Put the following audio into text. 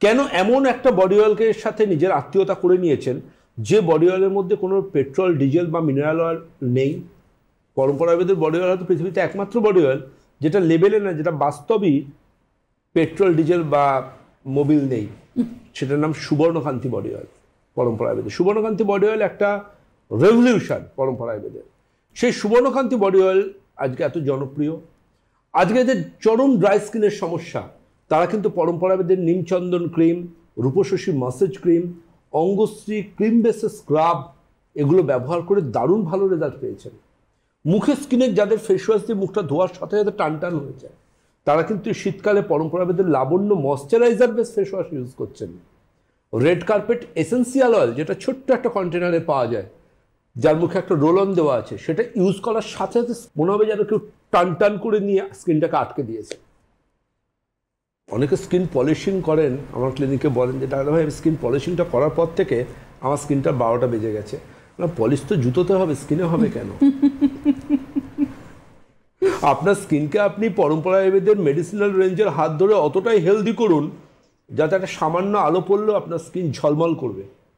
কেন এমন একটা বডি অয়েলকে সাথে নিজের আত্মীয়তা করে নিয়েছেন যে বডি অয়েলের মধ্যে কোনো পেট্রোল, ডিজেল বা মিনারেল অয়েল নেই? পরম্পরা আয়ুর্বেদের বডি অয়েল হয়তো পৃথিবীতে একমাত্র বডি অয়েল যেটা লেবেলে না, যেটা বাস্তবই পেট্রোল, ডিজেল বা মোবিল নেই। সেটার নাম সুবর্ণকান্তি বডি অয়েল পরম্পরা আয়ুর্বেদের। সুবর্ণকান্তি বডি অয়েল একটা রেভলিউশন পরম্পরা আয়ুর্বেদের। সেই সুবর্ণকান্তি বডি অয়েল আজকে এত জনপ্রিয়। আজকে যে চরম ড্রাই স্কিনের সমস্যা, তারা কিন্তু পরম্পরা আয়ুর্বেদের Nimchandan cream, Rupshashi massage cream, Angashree cream বেসেস স্ক্রাব এগুলো ব্যবহার করে দারুণ ভালো রেজাল্ট পেয়েছেন। মুখের স্কিনের যাদের ফেস ওয়াশ দিয়ে মুখটা ধোয়ার সাথে সাথে টান টান হয়ে যায়, তারা কিন্তু শীতকালে পরম্পরা আয়ুর্বেদের Labanya moisturiser base face wash use করছেন। রেড কার্পেট এসেন্সিয়াল অয়েল, যেটা ছোট্ট একটা কন্টেনারে পাওয়া যায়, যার মুখে একটা রোল অন দেওয়া আছে, সেটা ইউজ করার সাথে সাথে মনে হবে যেন কেউ টান টান করে নিয়ে স্কিনটাকে আটকে দিয়েছে। অনেকে স্কিন পলিশিং করেন, আমার ক্লিনিকে বলেন যে দাদা ভাই স্কিন পলিশিংটা করার পর থেকে আমার স্কিনটা 12টা বেজে গেছে। না, পলিশ তো জুতোতে হবে, স্কিনে হবে কেন? আপনার স্কিনকে আপনি পরম্পরা আয়ুর্বেদের মেডিসিনাল রেঞ্জের হাত ধরে অতটাই হেলদি করুন যাতে একটা সামান্য আলো পড়লেও আপনার স্কিন ঝলমল করবে।